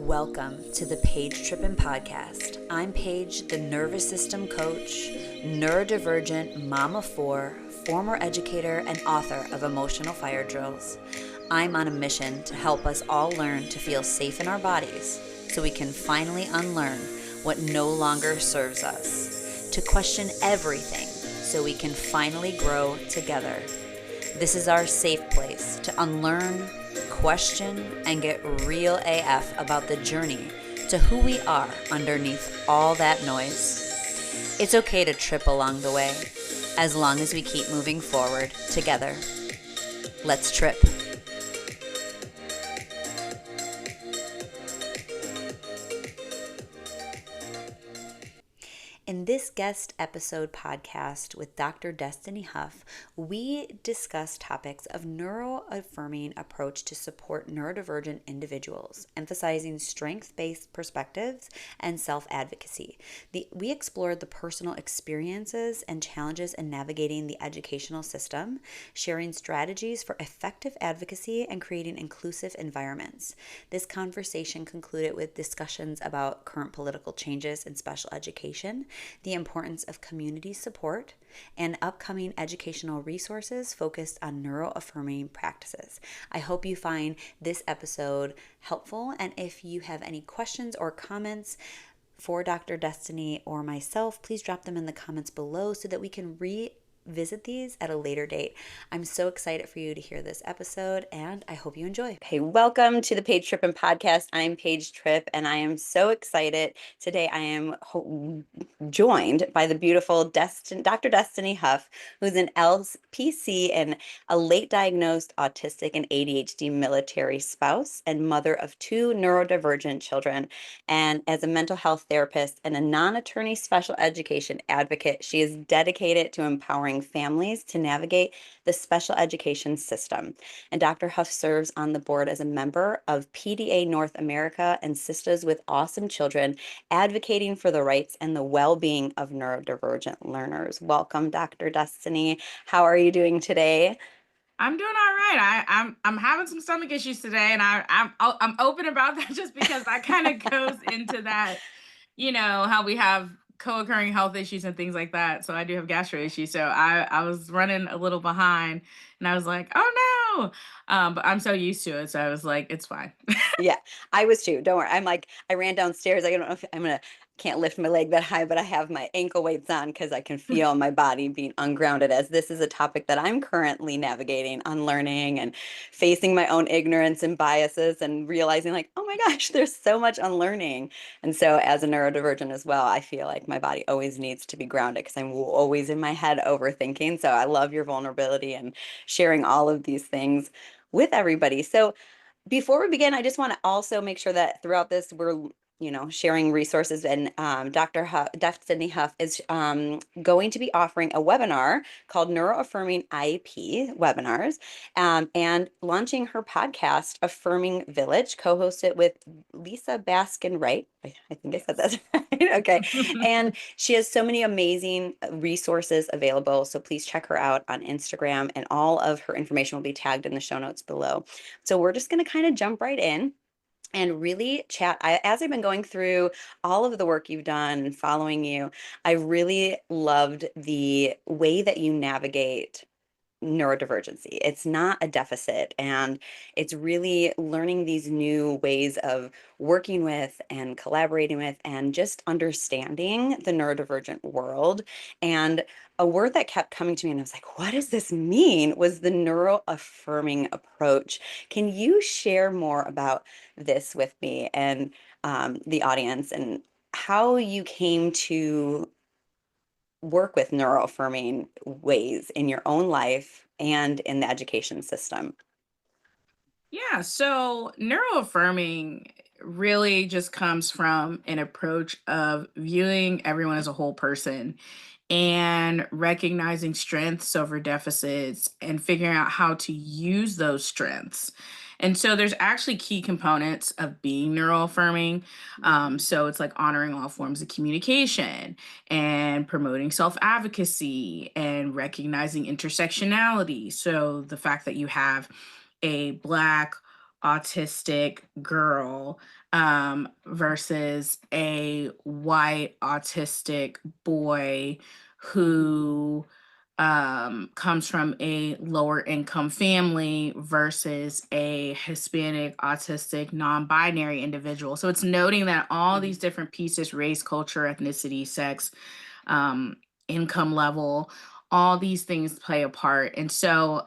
Welcome to the Paige Trippin' Podcast. I'm Paige, the nervous system coach, neurodivergent mom of four, former educator, and author of Emotional Fire Drills. I'm on a mission to help us all learn to feel safe in our bodies so we can finally unlearn what no longer serves us, to question everything so we can finally grow together. This is our safe place to unlearn, question, and get real AF about the journey to who we are underneath all that noise. It's okay to trip along the way, as long as we keep moving forward together. Let's trip. In this guest episode podcast with Dr. Destiny Huff, we discuss topics of neuroaffirming approach to support neurodivergent individuals, emphasizing strength-based perspectives and self-advocacy. We explored the personal experiences and challenges in navigating the educational system, sharing strategies for effective advocacy and creating inclusive environments. This conversation concluded with discussions about current political changes in special education, the importance of community support, and upcoming educational resources focused on neuroaffirming practices. I hope you find this episode helpful, and if you have any questions or comments for Dr. Destiny or myself, please drop them in the comments below so that we can revisit these at a later date. I'm so excited for you to hear this episode, and I hope you enjoy. Hey, welcome to the Paige Trippin' Podcast. I'm Paige Tripp, and I am so excited. Today I am joined by the beautiful Dr. Destiny Huff, who's an LPC and a late diagnosed autistic and ADHD military spouse and mother of two neurodivergent children. And as a mental health therapist and a non-attorney special education advocate, she is dedicated to empowering families to navigate the special education system. And Dr. Huff serves on the board as a member of PDA North America and Sisters with Awesome Children, advocating for the rights and the well-being of neurodivergent learners. Welcome, Dr. Destiny. How are you doing today? I'm doing all right. I'm having some stomach issues today, and I'm open about that just because that kind of goes into that, how we have co-occurring health issues and things like that. So I do have gastro issues. So I was running a little behind, and I was like, oh no. But I'm so used to it. So I was like, it's fine. Yeah, I was too. Don't worry. I ran downstairs. I don't know if can't lift my leg that high, but I have my ankle weights on because I can feel my body being ungrounded, as this is a topic that I'm currently navigating, unlearning and facing my own ignorance and biases and realizing like, oh my gosh, there's so much unlearning. And so as a neurodivergent as well, I feel like my body always needs to be grounded because I'm always in my head overthinking. So I love your vulnerability and sharing all of these things with everybody. So before we begin, I just want to also make sure that throughout this, we're sharing resources, and Destiny Huff is going to be offering a webinar called Neuroaffirming IEP webinars, and launching her podcast, Affirming Village, co-hosted with Lisa Baskin Wright. I think I said that right. Okay. And she has so many amazing resources available. So please check her out on Instagram, and all of her information will be tagged in the show notes below. So we're just going to kind of jump right in and really chat. As I've been going through all of the work you've done and following you, I really loved the way that you navigate neurodivergency. It's not a deficit, and it's really learning these new ways of working with and collaborating with and just understanding the neurodivergent world. And a word that kept coming to me, and I was like, what does this mean, was the neuroaffirming approach. Can you share more about this with me and the audience, and how you came to work with neuroaffirming ways in your own life and in the education system? Yeah, so neuroaffirming really just comes from an approach of viewing everyone as a whole person and recognizing strengths over deficits and figuring out how to use those strengths. And so there's actually key components of being neuroaffirming. So it's like honoring all forms of communication and promoting self advocacy and recognizing intersectionality. So the fact that you have a Black autistic girl versus a white autistic boy who comes from a lower income family versus a Hispanic autistic non-binary individual. So it's noting that all these Mhm. different pieces, race, culture, ethnicity, sex, um, income level, all these things play a part. And so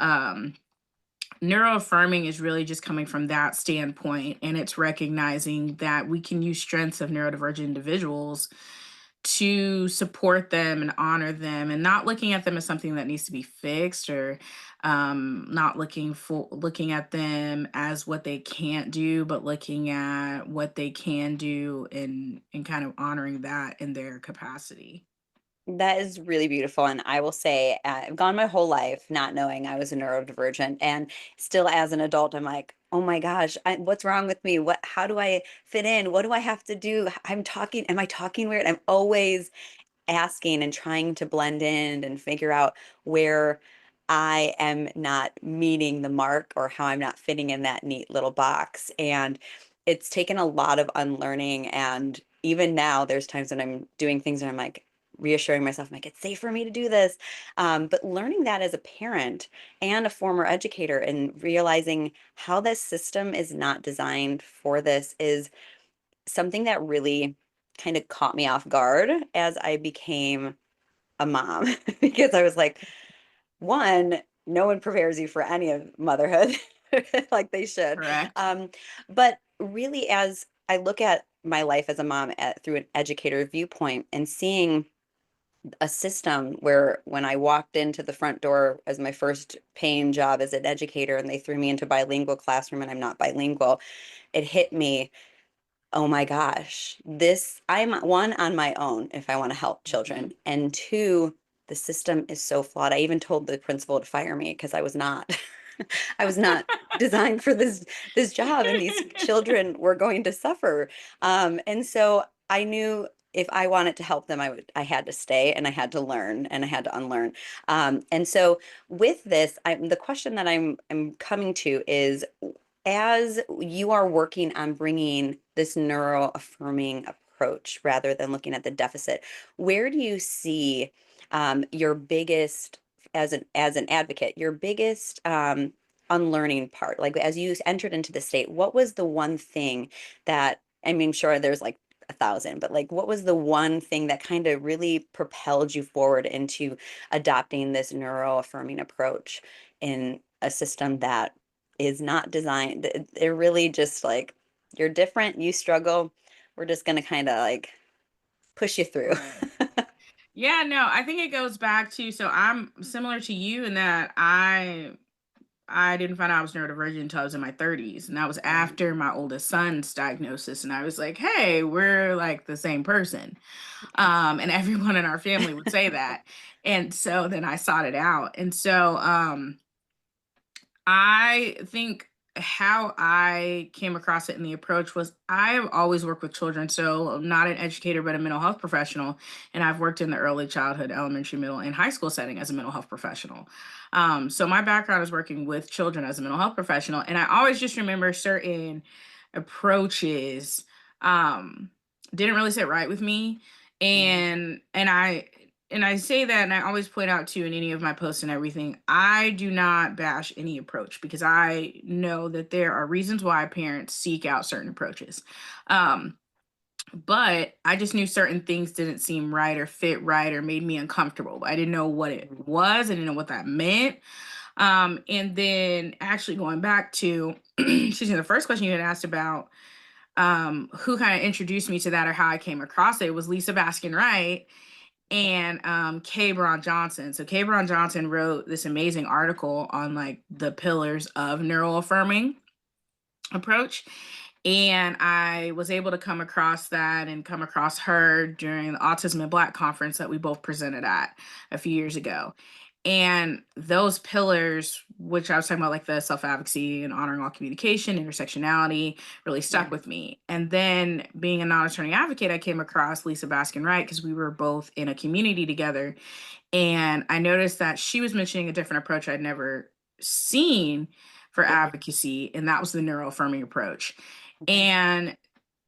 neuroaffirming is really just coming from that standpoint, and it's recognizing that we can use strengths of neurodivergent individuals to support them and honor them, and not looking at them as something that needs to be fixed, or not looking at them as what they can't do, but looking at what they can do, and kind of honoring that in their capacity. That is really beautiful. And I will say, I've gone my whole life not knowing I was a neurodivergent. And still, as an adult, I'm like, oh my gosh, what's wrong with me? How do I fit in? What do I have to do? Am I talking weird? I'm always asking and trying to blend in and figure out where I am not meeting the mark or how I'm not fitting in that neat little box. And it's taken a lot of unlearning. And even now, there's times when I'm doing things and I'm like, reassuring myself, I'm like, it's safe for me to do this. But learning that as a parent and a former educator and realizing how this system is not designed for this is something that really kind of caught me off guard as I became a mom because I was like, one, no one prepares you for any of motherhood like they should. Correct. But really, as I look at my life as a mom through an educator viewpoint and seeing a system where when I walked into the front door as my first paying job as an educator and they threw me into bilingual classroom and I'm not bilingual, it hit me, oh my gosh, I'm one on my own if I want to help Mhm. children. And two, the system is so flawed. I even told the principal to fire me because I was not I was not designed for this job and these children were going to suffer. And so I knew if I wanted to help them, I had to stay and I had to learn and I had to unlearn. And so with this, the question that I'm coming to is as you are working on bringing this neuro affirming approach rather than looking at the deficit, where do you see your biggest, as an advocate, your biggest unlearning part? Like as you entered into the state, what was the one thing that, I mean, sure, there's like a thousand, but like what was the one thing that kind of really propelled you forward into adopting this neuro affirming approach in a system that is not designed? They're really just like, you're different, you struggle. We're just gonna kind of like push you through. Right. Yeah, no, I think it goes back to, so I'm similar to you in that I didn't find out I was neurodivergent until I was in my 30s. And that was Right. after my oldest son's diagnosis. And I was like, hey, we're like the same person. And everyone in our family would say that. And so then I sought it out. And so I think how I came across it in the approach was I've always worked with children. So I'm not an educator, but a mental health professional. And I've worked in the early childhood, elementary, middle, and high school setting as a mental health professional. So my background is working with children as a mental health professional. And I always just remember certain approaches didn't really sit right with me. Yeah. And I say that, and I always point out too in any of my posts and everything, I do not bash any approach because I know that there are reasons why parents seek out certain approaches. Um, but I just knew certain things didn't seem right or fit right or made me uncomfortable. I didn't know what it Mhm. was. I didn't know what that meant. And then actually going back to, excuse me, the first question you had asked about who kind of introduced me to that or how I came across it was Lisa Baskin Wright and K. Braun Johnson. So K. Braun Johnson wrote this amazing article on like the pillars of neuroaffirming approach. And I was able to come across that and come across her during the Autism in Black conference that we both presented at a few years ago. And those pillars, which I was talking about, like the self advocacy and honoring all communication, intersectionality, really stuck Yeah. with me. And then being a non attorney advocate, I came across Lisa Baskin Wright because we were both in a community together. And I noticed that she was mentioning a different approach I'd never seen for Yeah. advocacy, and that was the neuroaffirming approach. Okay. And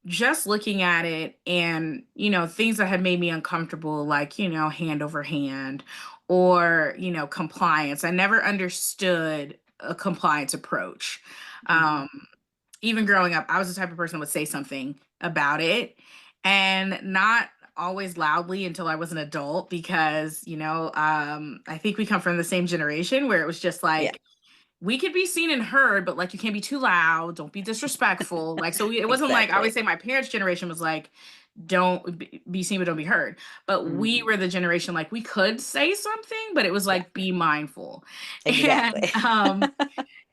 just looking at it and, things that had made me uncomfortable, like, hand over hand or, compliance. I never understood a compliance approach. Mhm. Um, Even growing up, I was the type of person that would say something about it and not always loudly until I was an adult because, I think we come from the same generation where it was just Yeah, like, we could be seen and heard, but like you can't be too loud, don't be disrespectful. Like, so it wasn't like, I always exactly. say my parents' generation was like, don't be seen but don't be heard. But we Mhm. were the generation like we could say something, but it was Yeah, like be mindful. exactly.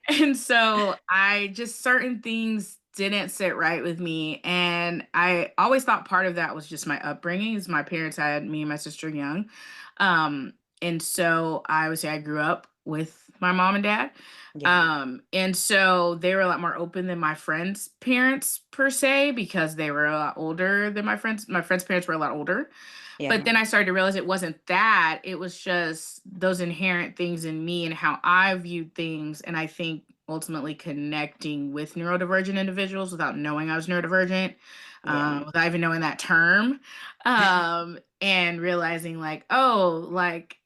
And so I just certain things didn't sit right with me. And I always thought part of that was just my upbringing, is my parents had me and my sister young. Um, and so I would say I grew up with my mom and dad. Yeah, And so they were a lot more open than my friends' parents per se, because they were a lot older than my friends. My friends' parents were a lot older. But yeah. then I started to realize it wasn't that, it was just those inherent things in me and how I viewed things, and I think ultimately connecting with neurodivergent individuals without knowing I was neurodivergent, Yeah. without even knowing that term, and realizing like, oh, like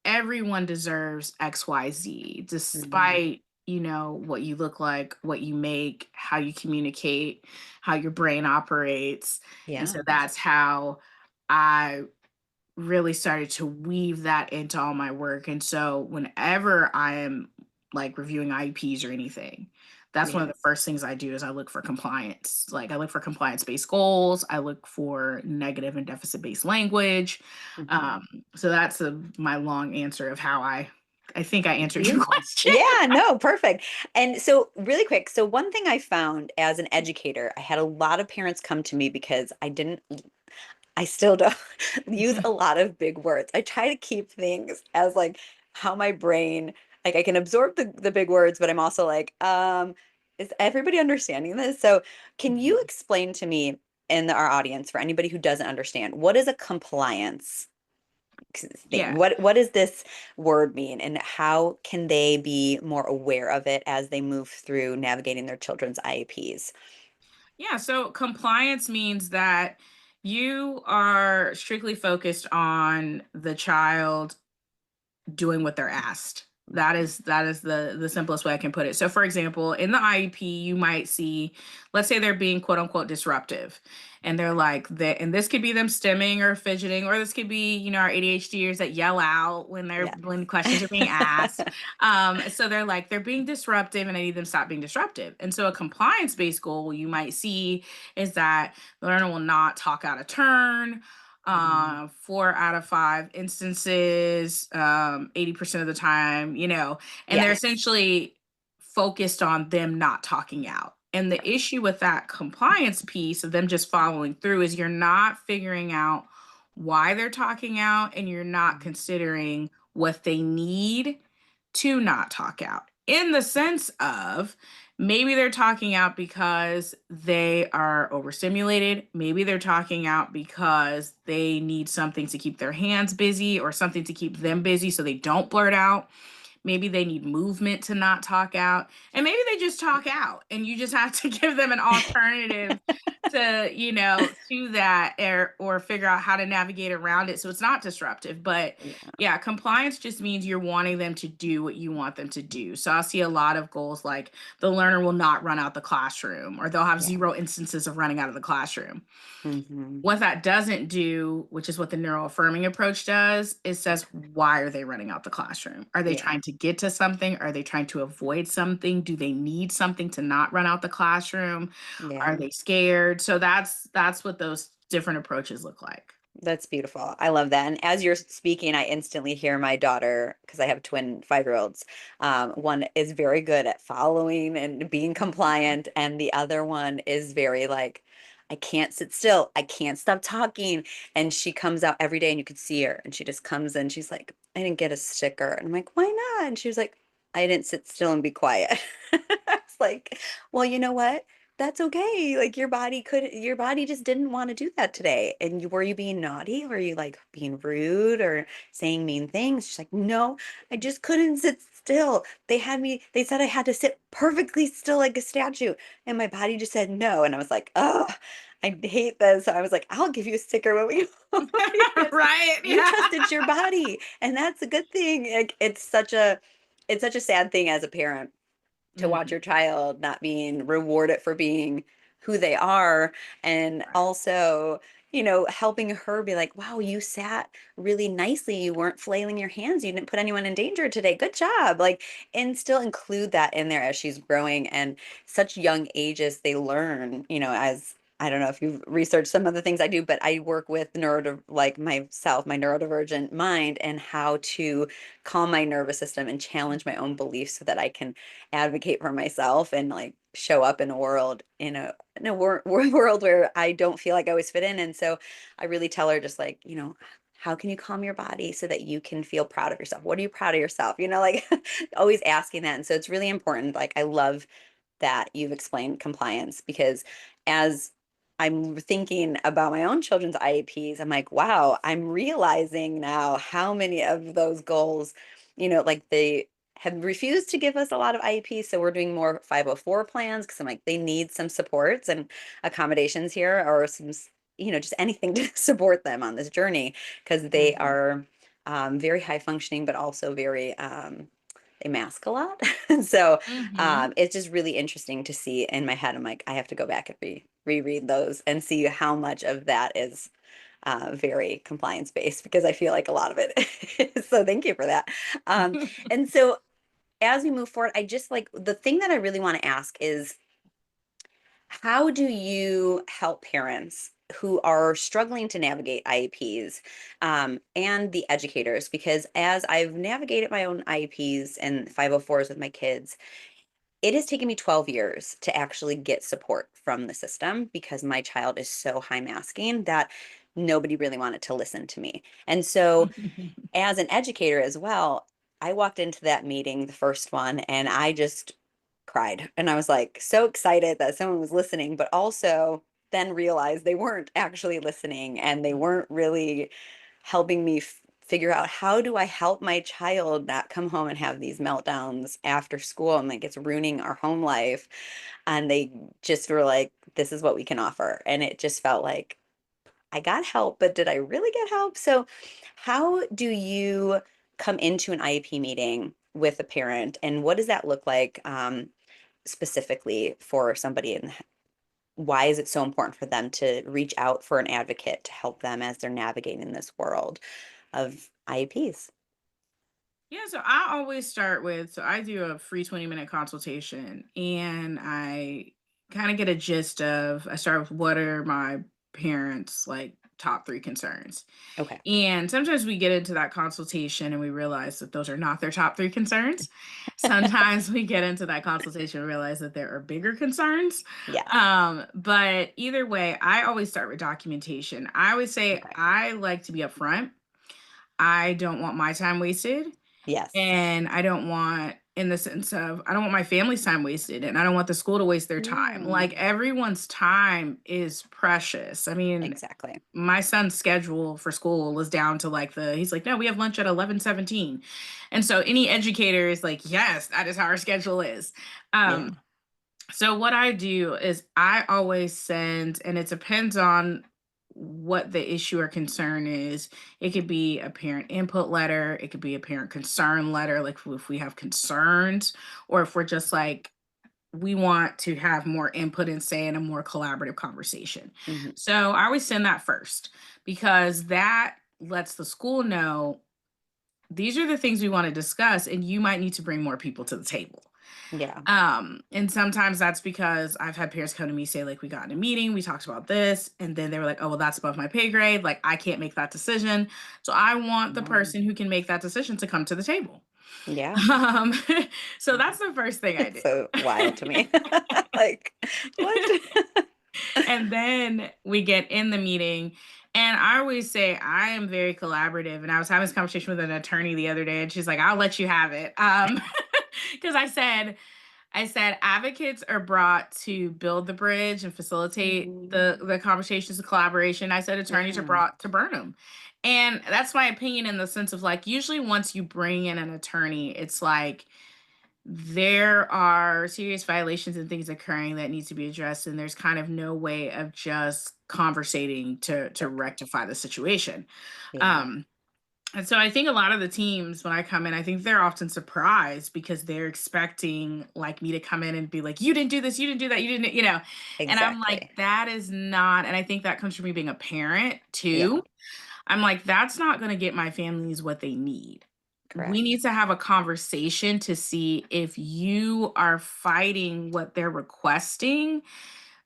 everyone deserves XYZ Mhm. despite, what you look like, what you make, how you communicate, how your brain operates. And Yeah. so that's how I really started to weave that into all my work. And so whenever I am like reviewing IEPs or anything, that's one Yeah. of the first things I do is I look for compliance. Like I look for compliance-based goals. I look for negative and deficit-based language. Mhm. Um, so that's my long answer of how I think I answered your Beautiful. question. Yeah, no, perfect. And so, really quick, so one thing I found as an educator, I had a lot of parents come to me because I still don't use a lot of big words. I try to keep things as like how my brain, like I can absorb the big words, but I'm also like, is everybody understanding this? So, can you Mhm. explain to me and our audience, for anybody who doesn't understand, what is a compliance thing? Yeah. What does this word mean, and how can they be more aware of it as they move through navigating their children's IEPs? Yeah, so compliance means that you are strictly focused on the child doing what they're asked. That is the simplest way I can put it. So for example, in the IEP, you might see, let's say they're being quote unquote disruptive. And they're like that, and this could be them stimming or fidgeting, or this could be, our ADHDers that yell out Yeah. when questions are being asked. So they're being disruptive and I need them to stop being disruptive. And so a compliance-based goal you might see is that the learner will not talk out of turn, Mhm. 4 out of 5 instances, 80% of the time, and they're Yes. essentially focused on them not talking out. And the Right. issue with that compliance piece of them just following through is you're not figuring out why they're talking out and you're not Mhm. considering what they need to not talk out. In the sense of, maybe they're talking out because they are overstimulated. Maybe they're talking out because they need something to keep their hands busy or something to keep them busy so they don't blurt out. Maybe they need movement to not talk out. And maybe they just talk out and you just have to give them an alternative to, to that, or figure out how to navigate around it so it's not disruptive. But Yeah. yeah, compliance just means you're wanting them to do what you want them to do. So I'll see a lot of goals like the learner will not run out the classroom or they'll have Yeah. 0 instances of running out of the classroom. Hmm. What that doesn't do, which is what the neuroaffirming approach does, is says, why are they running out the classroom? Are they Yeah. trying to get to something? Are they trying to avoid something? Do they need something to not run out the classroom? Are Yeah. they scared? So that's what those different approaches look like. That's beautiful. I love that. And as you're speaking, I instantly hear my daughter, because I have twin 5-year-olds. One is very good at following and being compliant, and the other one is very like, I can't sit still. I can't stop talking. And she comes out every day, and you could see her, and she just comes in. She's like, I didn't get a sticker. And I'm like, why not? And she was like, I didn't sit still and be quiet. I was like, well, you know what? that's okay. Like your body just didn't want to do that today. And were you being naughty? Were you like being rude or saying mean things? She's like, no, I just couldn't sit still. They said I had to sit perfectly still like a statue. And my body just said no. And I was like, oh, I hate this. So I was like, I'll give you a sticker when we go home because Right? you Yeah. trusted your body. And that's a good thing. Like it's such a sad thing as a parent to watch Mhm. your child not being rewarded for being who they are, and Right. also helping her be like, wow, you sat really nicely, you weren't flailing your hands, you didn't put anyone in danger today, good job, like, and still include that in there as she's growing. And such young ages they learn, as I don't know if you've researched some of the things I do, but I work with like myself, my neurodivergent mind, and how to calm my nervous system and challenge my own beliefs so that I can advocate for myself and like show up in a world world where I don't feel like I always fit in. And so I really tell her just like, how can you calm your body so that you can feel proud of yourself? What are you proud of yourself? Like always asking that. And so it's really important. Like I love that you've explained compliance because as I'm thinking about my own children's IEPs, I'm like, wow, I'm realizing now how many of those goals, like they have refused to give us a lot of IEPs. So we're doing more 504 plans because I'm like, they need some supports and accommodations here or some, just anything to support them on this journey because they Mhm. are very high functioning, but also very, they mask a lot. And so Mhm. it's just really interesting to see in my head. I'm like, I have to go back and reread those and see how much of that is very compliance based because I feel like a lot of it is. So thank you for that. And so as we move forward, I just like the thing that I really want to ask is how do you help parents who are struggling to navigate IEPs and the educators? Because as I've navigated my own IEPs and 504s with my kids, it has taken me 12 years to actually get support from the system because my child is so high masking that nobody really wanted to listen to me. And so as an educator as well, I walked into that meeting, the first one, and I just cried. And I was like so excited that someone was listening, but also then realized they weren't actually listening and they weren't really helping me figure out how do I help my child not come home and have these meltdowns after school and like it's ruining our home life. And they just were like, this is what we can offer. And it just felt like I got help, but did I really get help? So, how do you come into an IEP meeting with a parent, and what does that look like specifically for somebody? And why is it so important for them to reach out for an advocate to help them as they're navigating this world of IEPs? Yeah, so I always start with so I do a free 20-minute consultation and I kind of get a gist of I start with what are my parents like top three concerns. Okay. And sometimes we get into that consultation and we realize that those are not their top three concerns. Sometimes we get into that consultation and realize that there are bigger concerns. Yeah. But either way, I always start with documentation. I always say Okay. I like to be upfront. I don't want my time wasted. Yes. And I don't want in the sense of I don't want my family's time wasted and I don't want the school to waste their time. Yeah. Like everyone's time is precious. I mean, Exactly. my son's schedule for school is down to like he's like, no, we have lunch at 11:17. And so any educator is like, yes, that is how our schedule is. Yeah. So what I do is I always send, and it depends on what the issue or concern is. It could be a parent input letter, it could be a parent concern letter, like if we have concerns, or if we're just like, we want to have more input and say in a more collaborative conversation. Hmm. So I always send that first because that lets the school know these are the things we want to discuss, and you might need to bring more people to the table. Yeah. And sometimes that's because I've had parents come to me say, like, we got in a meeting, we talked about this, and then they were like, oh, well, that's above my pay grade. Like, I can't make that decision. So I want the Yeah. person who can make that decision to come to the table. Yeah. Um, so that's the first thing I It's do. so wild to me. Like, what? And then we get in the meeting. And I always say I am very collaborative. And I was having this conversation with an attorney the other day, and she's like, I'll let you have it. Because I said, I said advocates are brought to build the bridge and facilitate Mhm. the conversations, the collaboration. I said attorneys are Yeah, brought to burn them. And that's my opinion in the sense of like usually once you bring in an attorney, it's like there are serious violations and things occurring that needs to be addressed, and there's kind of no way of just conversating to yep, rectify the situation. yeah, Um, and so I think a lot of the teams when I come in, I think they're often surprised because they're expecting like me to come in and be like, you didn't do this, you didn't do that, you didn't, and I'm like, exactly. that is not, and I think that comes from me being a parent Yeah, too. I'm like, that's not going to get my families what they need. We need correct. to have a conversation to see if you are fighting what they're requesting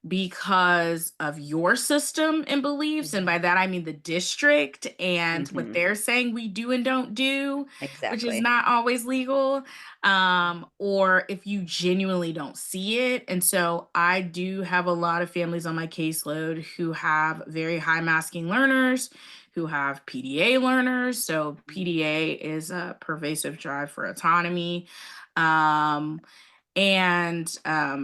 because of your system and beliefs. And Mhm. by that, I mean the district and what Mhm. they're saying we do and don't do, which is Exactly. not always legal. Or if you genuinely don't see it. And so I do have a lot of families on my caseload who have very high masking learners, who have PDA learners. So Mhm. PDA is a pervasive drive for autonomy. Um, and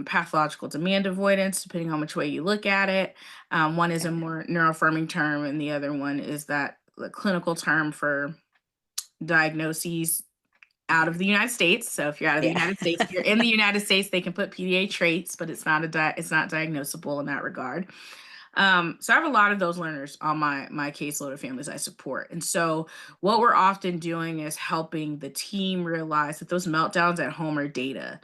pathological demand avoidance, depending on which way you look at it. One is a Yeah. more neuroaffirming term, and the other one is that the clinical term for diagnoses out Okay. of the United States. So if you're out of the Yeah. United States, if you're in the United States, they can put PDA traits, but it's not diagnosable in that regard. So I have a lot of those learners on my caseload of families I support. And so what we're often doing is helping the team realize that those meltdowns at home are data.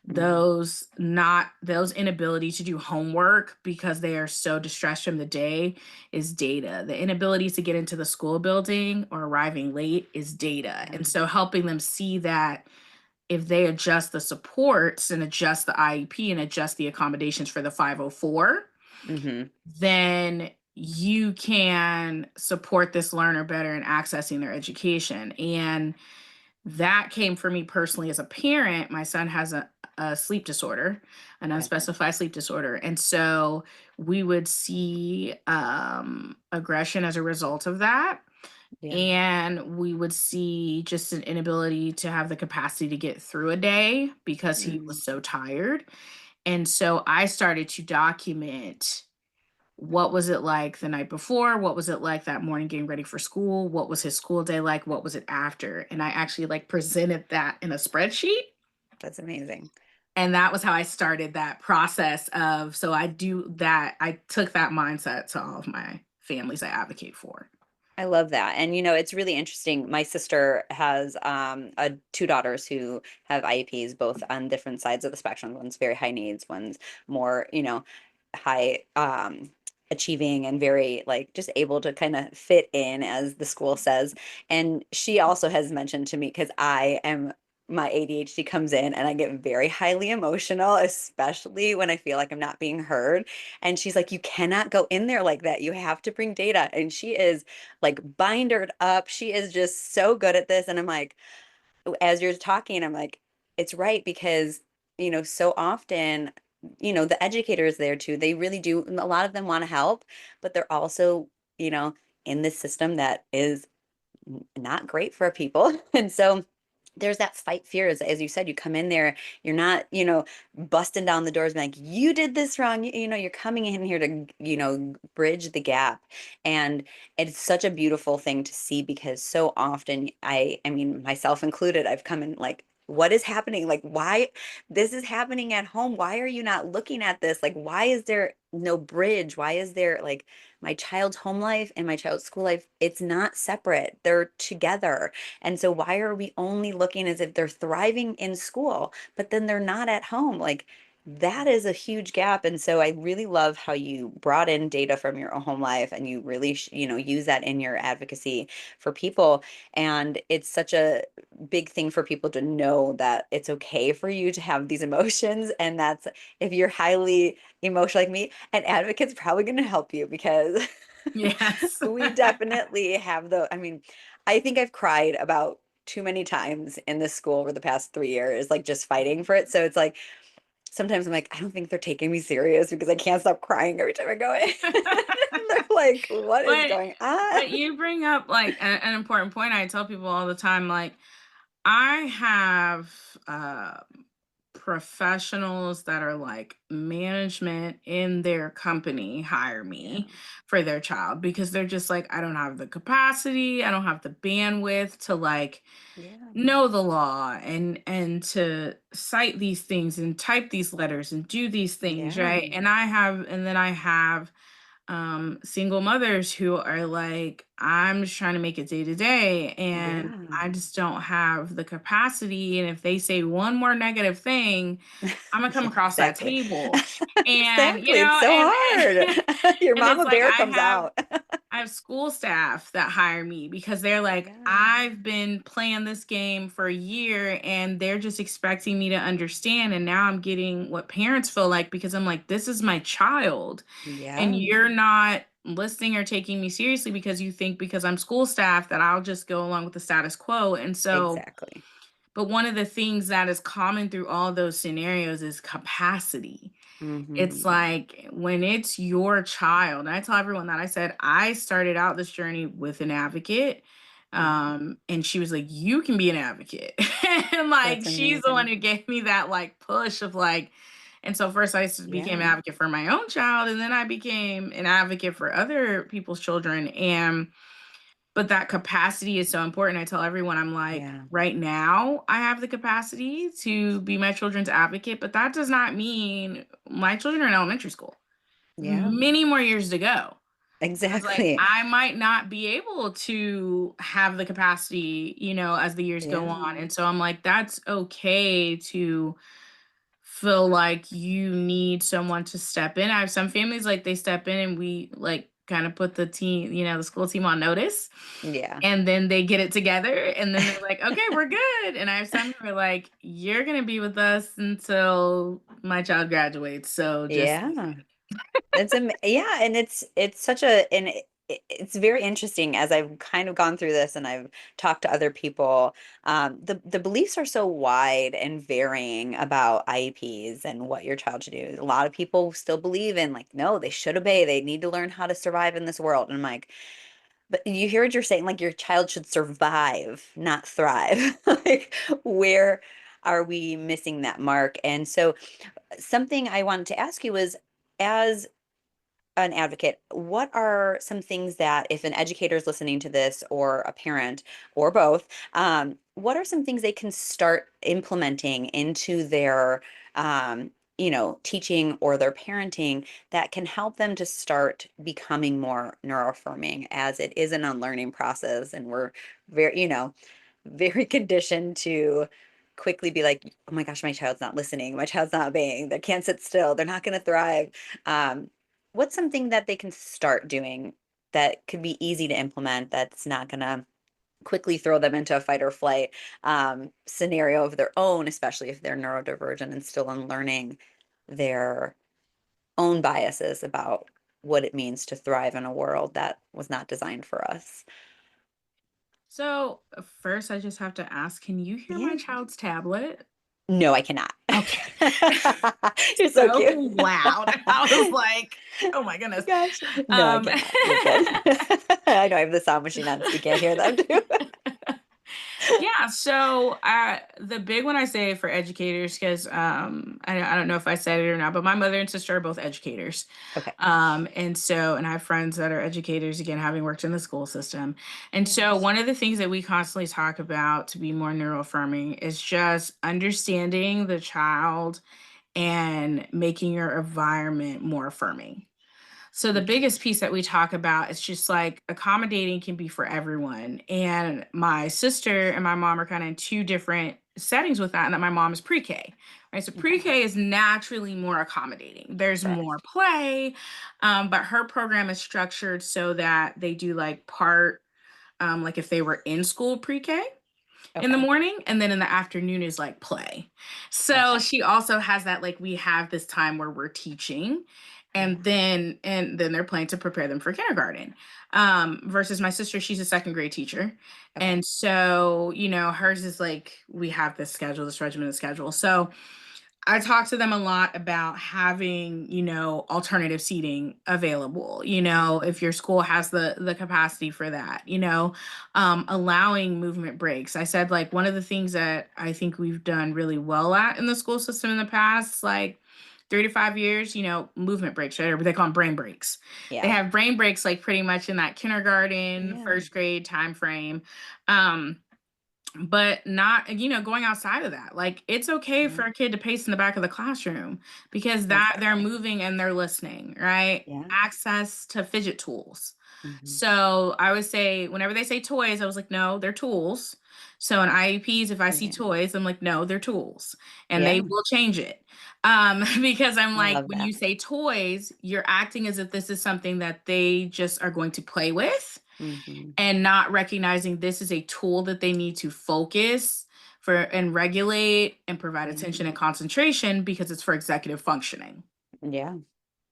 Mhm. Those inability to do homework because they are so distressed from the day is data. The inability to get into the school building or arriving late is data. Yeah. And so helping them see that if they adjust the supports and adjust the IEP and adjust the accommodations for the 504, Mhm. then you can support this learner better in accessing their education. And that came for me personally as a parent. My son has a sleep disorder, an Okay. unspecified sleep disorder. And so we would see aggression as a result of that. Yeah. And we would see just an inability to have the capacity to get through a day because he Mm. was so tired. And so I started to document what was it like the night before? What was it like that morning getting ready for school? What was his school day like? What was it after? And I actually like presented that in a spreadsheet. That's amazing. And that was how I started that process of so I do that. I took that mindset to all of my families I advocate for. I love that. And it's really interesting. My sister has two daughters who have IEPs, both on different sides of the spectrum. One's very high needs, one's more, high achieving and very like just able to kind of fit in, as the school says. And she also has mentioned to me, because my ADHD comes in and I get very highly emotional, especially when I feel like I'm not being heard. And she's like, you cannot go in there like that. You have to bring data. And she is like bindered up. She is just so good at this. And I'm like, as you're talking, I'm like, it's right, because, so often, the educators there too, they really do. A lot of them want to help, but they're also, you know, in this system that is not great for people. And so there's that fight fear, as you said, you come in there, you're not, busting down the doors being like, you did this wrong. You're coming in here to, bridge the gap. And it's such a beautiful thing to see, because so often I mean, myself included, I've come in like, what is happening? Like, why this is happening at home? Why are you not looking at this? Like, why is there no bridge? Why is there like my child's home life and my child's school life? It's not separate. They're together. And so why are we only looking as if they're thriving in school, but then they're not at home? Like, that is a huge gap. And so I really love how you brought in data from your own home life, and you really, use that in your advocacy for people. And it's such a big thing for people to know that it's okay for you to have these emotions. And that's, if you're highly emotional like me, an advocate's probably going to help you, because Yes. we definitely have I mean, I think I've cried about too many times in this school over the past 3 years, like just fighting for it. So it's like sometimes I'm like, I don't think they're taking me serious, because I can't stop crying every time I go in. They're like, what is but going on? but you bring up like an important point. I tell people all the time, like I have professionals that are like management in their company hire Yeah. me for their child because they're just like, I don't have the capacity, I don't have the bandwidth to like Yeah. know the law and to cite these things and type these letters and do these things, Yeah. right? And then I have single mothers who are like, I'm just trying to make it day to day and Yeah. I just don't have the capacity, and if they say one more negative thing, I'm gonna come Yeah, across that exactly. table. And Exactly. It's so hard. Your and it's mama like bear comes out. I have school staff that hire me because they're like, Yeah. I've been playing this game for a year and they're just expecting me to understand. And now I'm getting what parents feel like because I'm like, this is my child. And Yeah. you're not listening or taking me seriously because you think because I'm school staff that I'll just go along with the status quo. And so, Exactly. but one of the things that is common through all those scenarios is capacity. It's Hmm. like when it's your child, and I tell everyone that I said I started out this journey with an advocate. Yeah. And she was like, you can be an advocate. And like That's she's the one amazing. who gave me that like push of like, and so first became an Yeah. advocate for my own child, and then I became an advocate for other people's children. And but that capacity is so important. I tell everyone, I'm like, Yeah. right now, I have the capacity to be my children's advocate, but that does not mean my children are in elementary school. Yeah. Many more years to go. And I was like, Exactly. I might not be able to have the capacity, as the years go Yeah. on. And so I'm like, that's okay to feel like you need someone to step in. I have some families like they step in and we like kind of put the team, the school team on notice, Yeah. and then they get it together and then they're like, okay, we're good. And I have some who are like, you're going to be with us until my child graduates. So just, Yeah. Yeah, and it's such a and it's very interesting as I've kind of gone through this and I've talked to other people. The beliefs are so wide and varying about IEPs and what your child should do. A lot of people still believe in like, no, they should obey. They need to learn how to survive in this world. And I'm like, but you hear what you're saying, like your child should survive, not thrive. Like, where are we missing that mark? And so something I wanted to ask you was, as an advocate, what are some things that if an educator is listening to this or a parent or both, what are some things they can start implementing into their, teaching or their parenting that can help them to start becoming more neuroaffirming as it is an unlearning process and we're very, very conditioned to quickly be like, oh my gosh, my child's not listening, my child's not obeying, they can't sit still, they're not going to thrive. What's something that they can start doing that could be easy to implement that's not going to quickly throw them into a fight or flight scenario of their own, especially if they're neurodivergent and still unlearning their own biases about what it means to thrive in a world that was not designed for us? so first I just have to ask, can you hear Yeah. my child's tablet? No, I cannot. Okay. You're so So cute. loud. I was like, oh my goodness. Gosh. No, I Um, cannot. You're good. I know I have the sound machine on, so you can't hear them too. yeah, so the big one I say for educators, because I don't know if I said it or not, but my mother and sister are both educators. Okay. And I have friends that are educators, again, having worked in the school system. And so Yes. one of the things that we constantly talk about to be more neuroaffirming is just understanding the child and making your environment more affirming. So the Okay. biggest piece that we talk about is just like accommodating can be for everyone. And my sister and my mom are kind of in two different settings with that, and that my mom is pre-K. Right. So Okay. pre-K is naturally more accommodating. There's more Correct. play. But her program is structured so that they do like part like if they were in school pre-K in the Okay. morning, and then in the afternoon is like play. So Okay. she also has that, like, we have this time where we're teaching, Yeah. and then they're playing to prepare them for kindergarten. Versus my sister, she's a second grade teacher. Okay. And so, hers is like we have this schedule, this regimented schedule. So I talk to them a lot about having, alternative seating available, if your school has the capacity for that, allowing movement breaks. I said, like, one of the things that I think we've done really well at in the school system in the past, like 3 to 5 years, movement breaks, right? Or they call them brain breaks. They Yeah. have brain breaks like pretty much in that kindergarten, Yeah. first grade time frame. Um, but not, going outside of that. Like, it's okay Yeah. for a kid to pace in the back of the classroom because that they're Exactly. moving and they're listening, right? Yeah. Access to fidget tools. Hmm. So I would say, whenever they say toys, I was like, no, they're tools. So in IEPs, if I see Yeah. toys, I'm like, no, they're tools, and they Yeah. will change it. Because I'm I like, love when that. you say toys, you're acting as if this is something that they just are going to play with, Hmm. and not recognizing this is a tool that they need to focus for and regulate and provide Yeah. attention and concentration because it's for executive functioning. Yeah. That's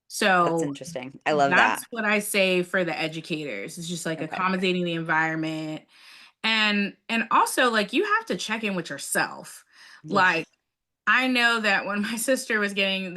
So interesting. I love that. that's what I say for the educators. It's just like Okay. accommodating the environment, and also, like, you have to check in with yourself. Yeah. Like, I know that when my sister was getting,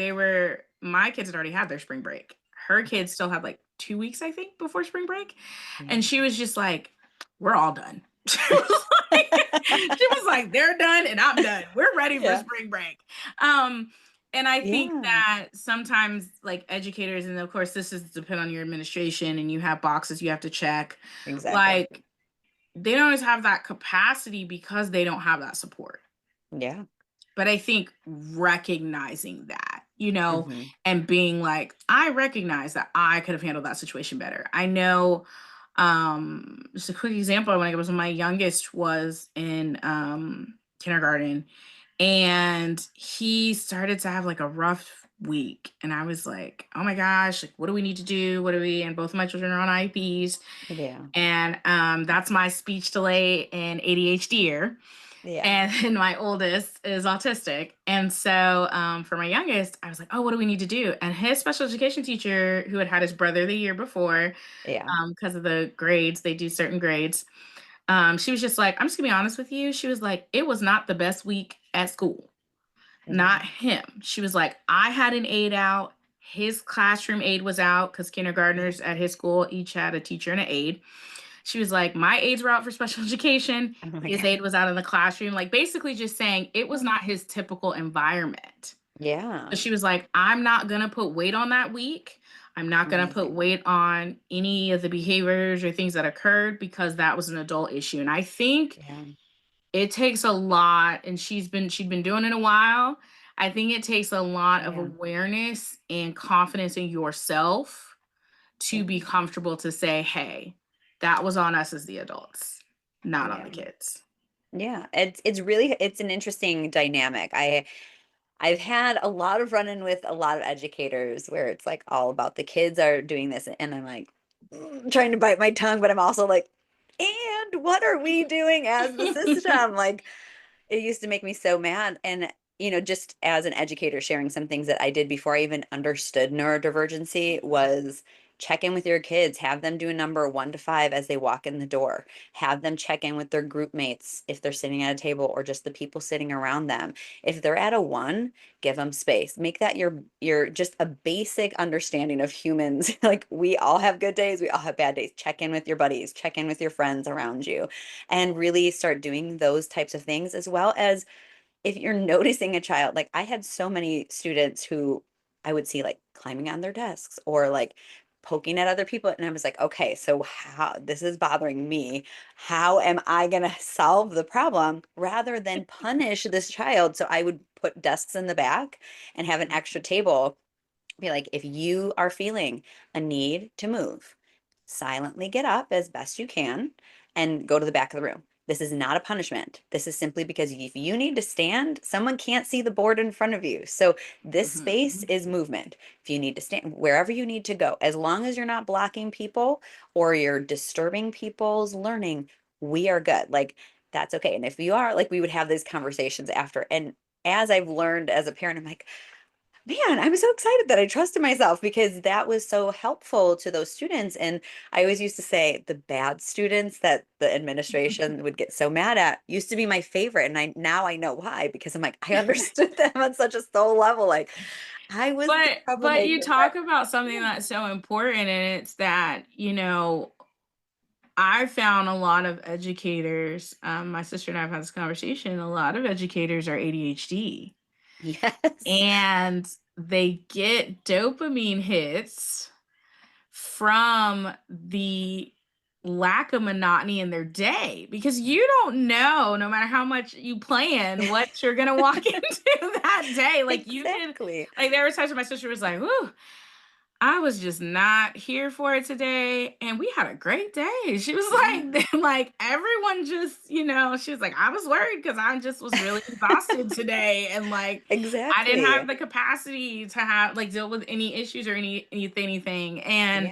my kids had already had their spring break. Her Okay. kids still had like 2 weeks, I think, before spring break. Yeah. And she was just like, we're all done. She was like, they're done and I'm done. We're ready for Yeah. spring break. Um, and I think Yeah. that sometimes, like, educators, and of course this is depend on your administration, and you have boxes you have to check. Exactly. Like, they don't always have that capacity because they don't have that support. Yeah. But I think recognizing that, Hmm. and being like, I recognize that I could have handled that situation better. I know, just a quick example, when I was, when my youngest was in kindergarten, and he started to have like a rough week. And I was like, oh my gosh, like, what do we need to do? What do we, and both of my children are on IEPs. Yeah. And that's my speech delay and ADHD. Yeah. And then my oldest is autistic. And so for my youngest, I was like, oh, what do we need to do? And his special education teacher, who had his brother the year before, Yeah. because of the grades, they do certain grades. She was just like, I'm just gonna be honest with you. She was like, it was not the best week at school. Not Yeah. him. She was like, I had an aide out. His classroom aide was out because Yeah. kindergartners at his school each had a teacher and an aide. She was like, my aides were out for special education. Oh my His God. aide was out in the classroom, like basically just saying it was not his typical environment. Yeah. So she was like, I'm not going to put weight on that week. I'm not going to put Amazing. weight on any of the behaviors or things that occurred because that was an adult issue. And I think Yeah. it takes a lot, and she'd been doing it a while. I think it takes a lot of Yeah. awareness and confidence in yourself to Yeah. be comfortable to say, hey, that was on us as the adults, not on Yeah. the kids. Yeah. It's really it's an interesting dynamic. I've had a lot of run-in with a lot of educators where it's like all about the kids are doing this, and I'm like trying to bite my tongue, but I'm also like, and what are we doing as the system? Like, it used to make me so mad. And, just as an educator, sharing some things that I did before I even understood neurodivergency was check in with your kids, have them do a number 1 to 5 as they walk in the door, have them check in with their group mates if they're sitting at a table or just the people sitting around them. If they're at a 1, give them space. Make that your just a basic understanding of humans. Like, we all have good days, we all have bad days. Check in with your buddies, check in with your friends around you, and really start doing those types of things. As well as if you're noticing a child, like I had so many students who I would see like climbing on their desks or like poking at other people, and I was like, okay, so how this is bothering me, how am I going to solve the problem rather than punish this child? So I would put desks in the back and have an extra table, be like, if you are feeling a need to move, silently get up as best you can and go to the back of the room. This is not a punishment. This is simply because if you need to stand, someone can't see the board in front of you. So this space Mhm. is movement. If you need to stand, wherever you need to go, as long as you're not blocking people or you're disturbing people's learning, we are good. Like, that's okay. And if you are, like, we would have these conversations after. And as I've learned as a parent, I'm like, Man, I'm so excited that I trusted myself because that was so helpful to those students. And I always used to say the bad students that the administration would get so mad at used to be my favorite. And I now I know why, because I'm like, I understood them on such a soul level. Like I was the But you troublemaker, talk but about something yeah. that's so important, and it's that, I found a lot of educators, my sister and I have had this conversation, a lot of educators are ADHD, Yes. and they get dopamine hits from the lack of monotony in their day, because you don't know, no matter how much you plan, what you're gonna walk into that day. Like, you could, Exactly. like, there was times when my sister was like, "Ooh, I was just not here for it today, and we had a great day." She was Yeah. like, like everyone just, she was like, "I was worried because I just was really exhausted today, and like I didn't have Exactly. the capacity to have like deal with any issues or anything." And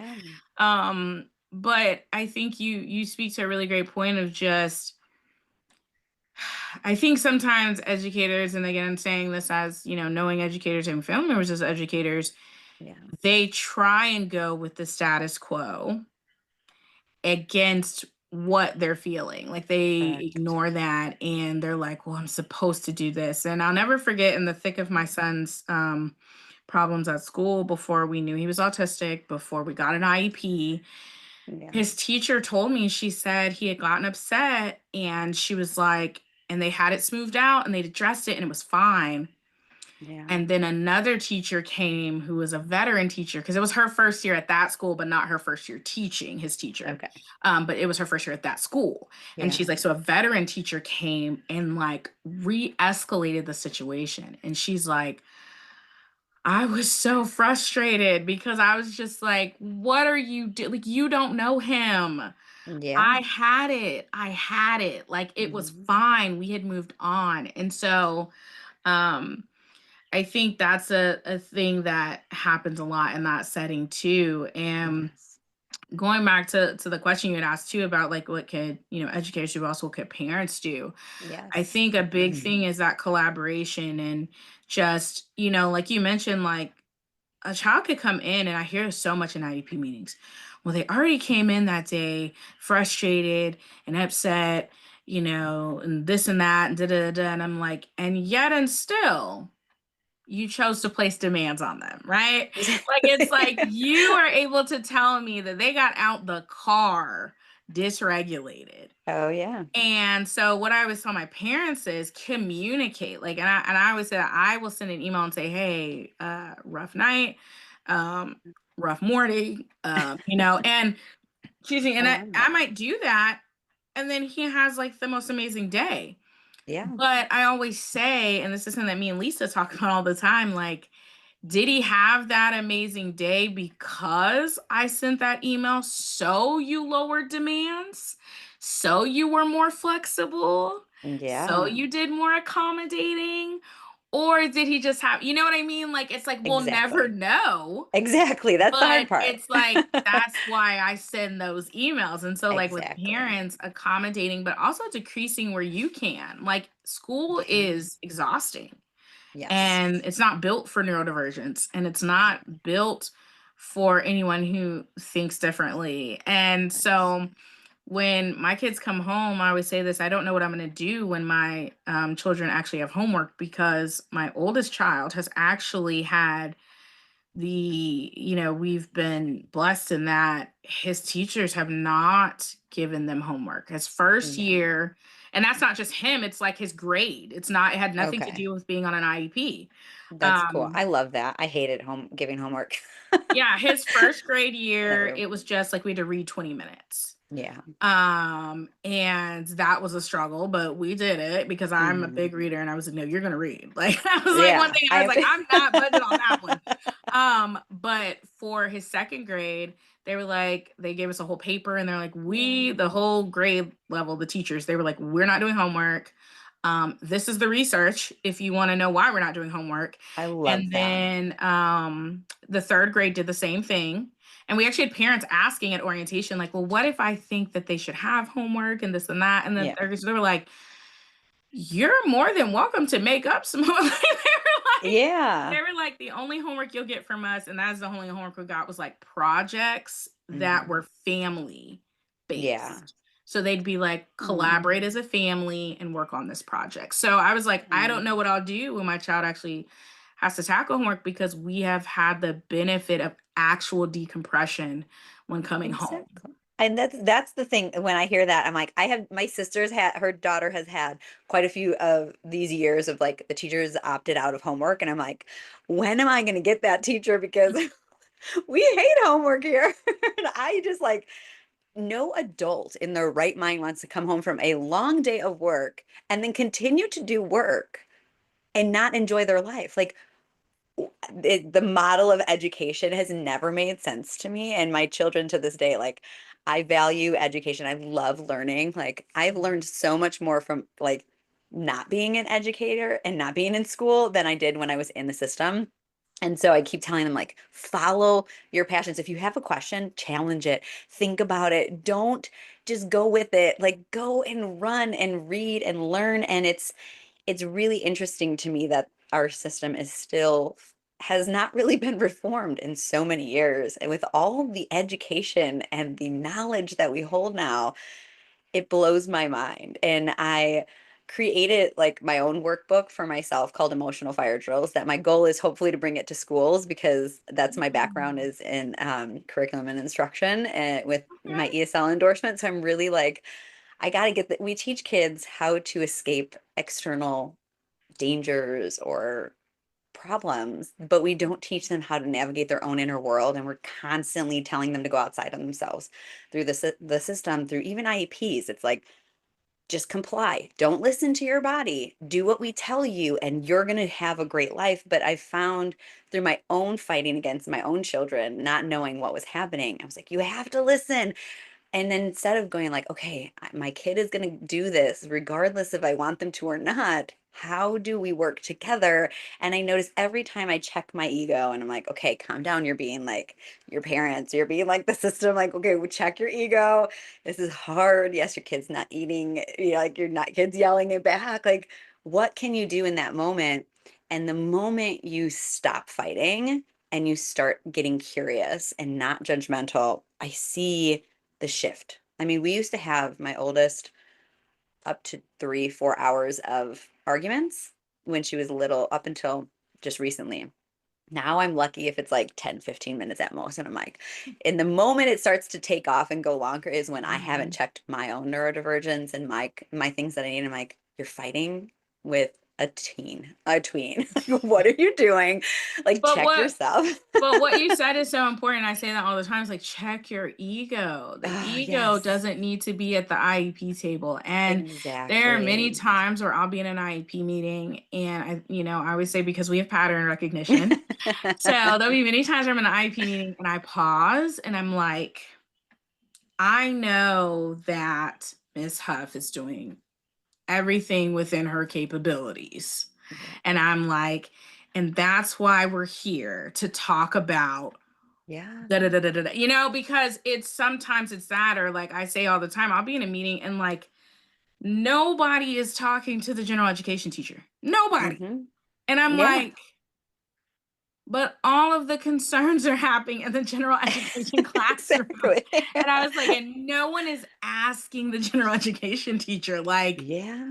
Yeah. but I think you speak to a really great point of just, I think sometimes educators, and again, I'm saying this as, knowing educators and family members as educators, Yeah. they try and go with the status quo against what they're feeling. Like, they Correct. ignore that and they're like, "Well, I'm supposed to do this." And I'll never forget, in the thick of my son's problems at school, before we knew he was autistic, before we got an IEP, Yeah. his teacher told me, she said he had gotten upset, and she was like, and they had it smoothed out and they'd addressed it and it was fine. Yeah. And then another teacher came who was a veteran teacher, because it was her first year at that school, but not her first year teaching, his teacher. Okay. But it was her first year at that school. And Yeah. she's like, so a veteran teacher came and like re-escalated the situation. And she's like, I was so frustrated because I was just like, what are you doing? Like, you don't know him. Yeah. I had it. I had it. Like, it was Mhm. fine. We had moved on. And so, um, I think that's a thing that happens a lot in that setting too. And Yes. going back to the question you had asked too about like what could, educators do, also what could parents do. I Yes. think a big thing is that collaboration, and just, like you mentioned, like a child could come in, and I hear so much in IEP meetings. Well, they already came in that day frustrated and upset, and this and that, and da da da. And I'm like, and yet and still you chose to place demands on them, right? Like, it's like you are able to tell me that they got out the car dysregulated. Oh yeah. And so what I always tell my parents is communicate. Like, and I always say that I will send an email and say, "Hey, rough night, um, rough morning," and excuse me, I and love I that. might do that, and then he has like the most amazing day. Yeah. But I always say, and this is something that me and Lisa talk about all the time, like, did he have that amazing day because I sent that email? So you lowered demands? So you were more flexible? So Yeah. you did more accommodating? Or did he just have, you know what I mean? Like, it's like, we'll never Exactly. know. Exactly. That's the hard But part. it's like, that's why I send those emails. And so, like, with Exactly. parents, accommodating, but also decreasing where you can. Like, school Yeah. is exhausting, Yes. and it's not built for neurodivergence, and it's not built for anyone who thinks differently. And Yes. so when my kids come home, I always say this: I don't know what I'm going to do when my children actually have homework, because my oldest child has actually had we've been blessed in that his teachers have not given them homework his first Yeah. year. And that's not just him, it's like his grade. It had nothing to Okay. do with being on an IEP. That's cool. um I love that. I hated home giving homework. yeah, his first grade year, Never. it was just like we had to read 20 minutes. Yeah. And that was a struggle, but we did it because I'm a Mhm. big reader, and I was like, no, you're gonna read. Like, that was like one Yeah. thing I I was have like, to. I'm not budging on that one. But for his second grade, they were like, they gave us a whole paper, and they're like, Yeah. the whole grade level, the teachers, they were like, we're not doing homework. This is the research if you want to know why we're not doing homework. I love And that. then the third grade did the same thing. And we actually had parents asking at orientation, like, well, what if I think that they should have homework and this and that? And then Yeah. they were like, you're more than welcome to make up some. They were Yeah. They were like, the only homework you'll get from us, and that's the only homework we got, was like projects that Mhm. were family Yeah. based. So they'd be like, Oh. collaborate as a family and work on this project. So I was like, I don't Mm. know what I'll do when my child actually has to tackle homework, because we have had the benefit of actual decompression when coming home. Exactly. And that's the thing. When I hear that, I'm like, I have my sister's had her daughter has had quite a few of these years of like the teachers opted out of homework, and I'm like, when am I going to get that teacher? Because we hate homework here. And I just like no adult in their right mind wants to come home from a long day of work and then continue to do work and not enjoy their life. Like the model of education has never made sense to me, and my children to this day, like I value education. I love learning. Like I've learned so much more from like not being an educator and not being in school than I did when I was in the system. And so I keep telling them, like, follow your passions. If you have a question, challenge it, think about it, don't just go with it. Like go and run and read and learn. And it's really interesting to me that our system is still has not really been reformed in so many years. And with all the education and the knowledge that we hold now, it blows my mind. And I created like my own workbook for myself called Emotional Fire Drills that my goal is hopefully to bring it to schools because that's my background Mm. is in curriculum and instruction and with my Okay. ESL endorsement. So I'm really like, I got to get that. We teach kids how to escape external dangers or problems, but we don't teach them how to navigate their own inner world. And we're constantly telling them to go outside of themselves through the system, through even IEPs. It's like, just comply. Don't listen to your body. Do what we tell you, and you're going to have a great life. But I found through my own fighting against my own children, not knowing what was happening, I was like, you have to listen. And then instead of going like, okay, my kid is going to do this regardless if I want them to or not, how do we work together? And I notice every time I check my ego and I'm like, okay, calm down. You're being like your parents, you're being like the system, like, okay, we check your ego. This is hard. Yes, your kid's not eating, you know, like you're not kids yelling it back. Like, what can you do in that moment? And the moment you stop fighting and you start getting curious and not judgmental, I see the shift. I mean, we used to have my oldest up to 3, 4 hours of arguments when she was little, up until just recently. Now I'm lucky if it's like 10, 15 minutes at most. And I'm like, in the moment it starts to take off and go longer is when I haven't checked my own neurodivergence and my things that I need. I'm like, you're fighting with a tween. What are you doing? Like, But check what yourself. But what you said is so important. I say that all the time. It's like, check your ego. The Oh, ego yes, doesn't need to be at the IEP table. And there are many exactly. times where I'll be in an IEP meeting and I always say, because we have pattern recognition. So there'll be many times where I'm in an IEP meeting and I pause and I'm like, I know that Miss Huff is doing everything within her capabilities. Yeah. And I'm like, and that's why we're here to talk about Yeah. da da da da da, because it's sometimes it's that, or like I say all the time, I'll be in a meeting and like nobody is talking to the general education teacher. Nobody. Hmm. And I'm Yeah. like, but all of the concerns are happening in the general education classroom. Exactly. And I was like, and no one is asking the general education teacher, like, Yeah.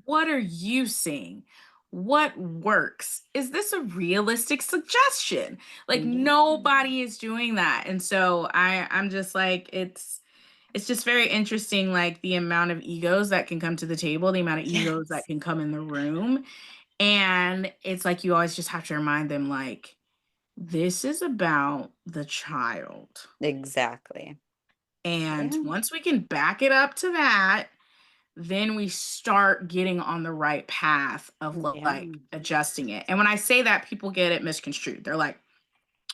what are you seeing? What works? Is this a realistic suggestion? Like Yeah. nobody is doing that. And so I'm just like, it's just very interesting, like the amount of egos that can come to the table, the amount of egos Yes. that can come in the room. And it's like you always just have to remind them, like, this is about the child. Exactly. And Yeah. once we can back it up to that, then we start getting on the right path of Yeah. like adjusting it. And when I say that, people get it misconstrued. They're like,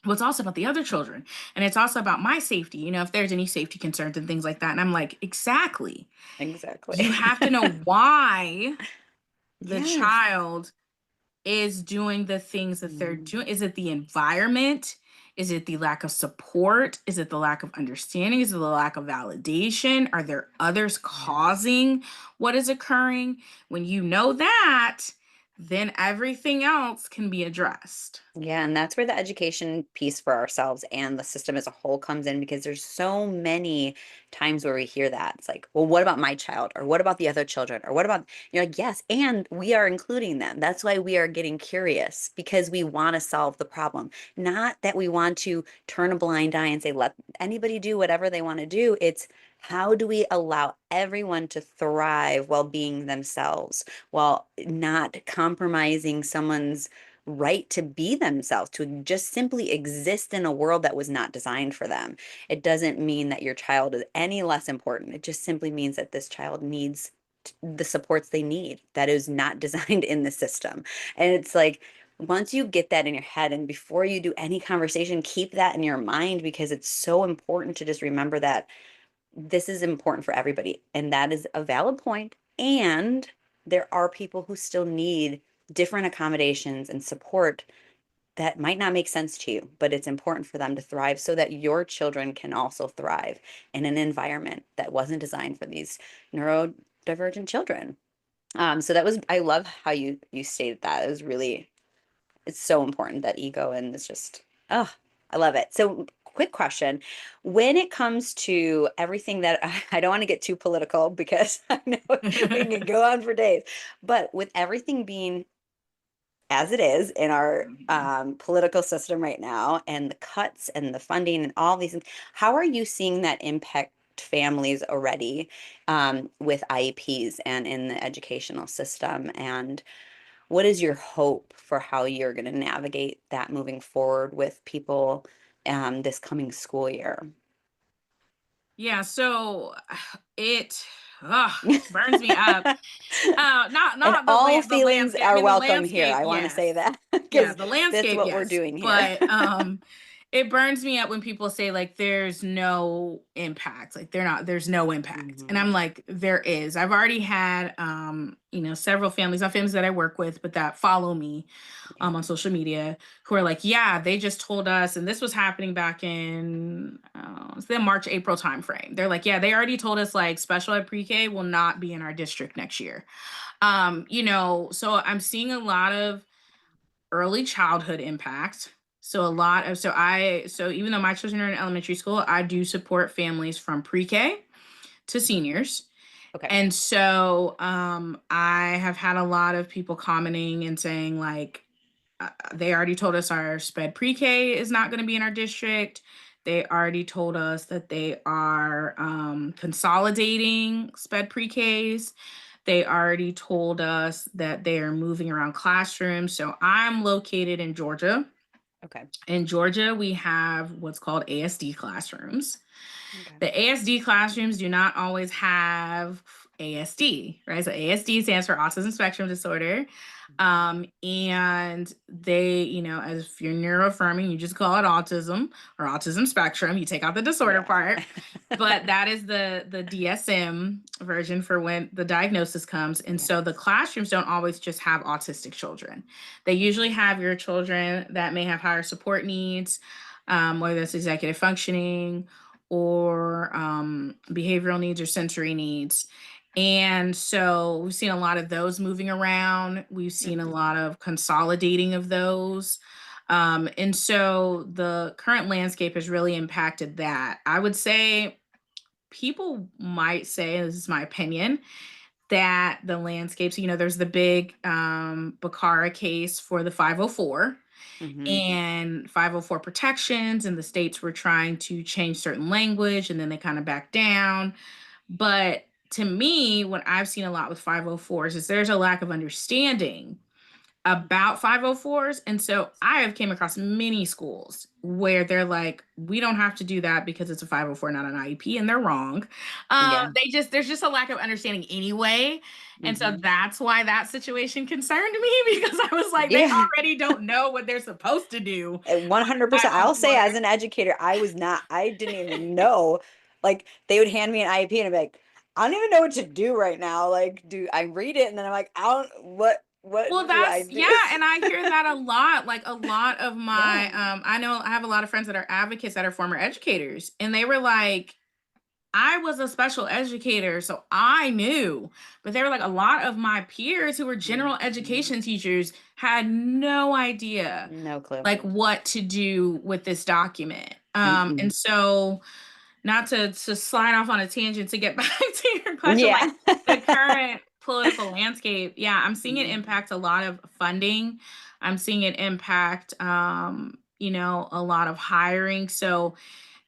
well, it's also about the other children. And it's also about my safety, if there's any safety concerns and things like that. And I'm like, exactly. Exactly. You have to know why the Yes. child is doing the things that they're Mhm. doing. Is it the environment? Is it the lack of support? Is it the lack of understanding? Is it the lack of validation? Are there others Yes. causing what is occurring? When you know that, then everything else can be addressed. Yeah, and that's where the education piece for ourselves and the system as a whole comes in, because there's so many times where we hear that. It's like, well, what about my child? Or what about the other children? Or what about, you're like, yes, and we are including them. That's why we are getting curious, because we want to solve the problem. Not that we want to turn a blind eye and say, let anybody do whatever they want to do. It's how do we allow everyone to thrive while being themselves, while not compromising someone's right to be themselves, to just simply exist in a world that was not designed for them. It doesn't mean that your child is any less important. It just simply means that this child needs the supports they need that is not designed in the system. And it's like, once you get that in your head, and before you do any conversation, keep that in your mind, because it's so important to just remember that this is important for everybody. And that is a valid point. And there are people who still need different accommodations and support that might not make sense to you, but it's important for them to thrive so that your children can also thrive in an environment that wasn't designed for these neurodivergent children. So that was, I love how you stated that. It was really, it's so important, that ego, and it's just, oh, I love it. So quick question. When it comes to everything that I don't want to get too political, because I know we can go on for days, but with everything being as it is in our Mhm. political system right now, and the cuts and the funding and all these things, how are you seeing that impact families already, with IEPs and in the educational system? And what is your hope for how you're going to navigate that moving forward with people, this coming school year? Yeah, so it burns me up. Not And not all the feelings landscape. I are mean, the welcome here. landscape, I want to say yes. that, Yeah, because the that's landscape, what we're yes. doing here. But it burns me up when people say like there's no impact. Like there's no impact. And Mhm. I'm like, there is. I've already had several families, not families that I work with, but that follow me Yeah. on social media, who are like, yeah, they just told us, and this was happening back in it's the March, April timeframe. They're like, yeah, they already told us like special ed pre-K will not be in our district next year. So I'm seeing a lot of early childhood impact. So a lot of so even though my children are in elementary school, I do support families from pre-K to seniors. Okay. And so I have had a lot of people commenting and saying like they already told us our sped pre-K is not going to be in our district. They already told us that they are consolidating sped pre-Ks. They already told us that they are moving around classrooms. So I'm located in Georgia. Okay. In Georgia, we have what's called ASD classrooms. Okay. The ASD classrooms do not always have ASD, right? So ASD stands for autism spectrum disorder. Mhm. And they, as if you're neuroaffirming, you just call it autism or autism spectrum. You take out the disorder Yeah. part. But that is the DSM version for when the diagnosis comes. And Yeah. so the classrooms don't always just have autistic children. They usually have your children that may have higher support needs, whether that's executive functioning or behavioral needs or sensory needs. And so we've seen a lot of those moving around. We've seen a Mhm. lot of consolidating of those. And so the current landscape has really impacted that. I would say people might say, and this is my opinion, that the landscapes, there's the big Bacara case for the 504 Mhm. and 504 protections, and the states were trying to change certain language and then they kind of backed down. But to me, what I've seen a lot with 504s is there's a lack of understanding about 504s. And so I have came across many schools where they're like, we don't have to do that because it's a 504, not an IEP, and they're wrong. Yeah. There's just a lack of understanding anyway. And so Mhm. that's why that situation concerned me because I was like, they Yeah. already don't know what they're supposed to do with the 100%. I'll say, 504. as an educator, I didn't even know. Like, they would hand me an IEP and I'd be like, I don't even know what to do right now. Like, do I read it? And then I'm like, I don't, Well, what do I that's do? yeah, and I hear that a lot. Like a lot of Yeah. my I know I have a lot of friends that are advocates that are former educators, and they were like, I was a special educator, so I knew. But there were like a lot of my peers who were general Mhm. education teachers had no idea No clue. like what to do with this document. And Mm-mm. so not to slide off on a tangent to get back to your question, like Yeah. the current political landscape, yeah, I'm seeing it Mhm. impact a lot of funding. I'm seeing it impact, a lot of hiring. So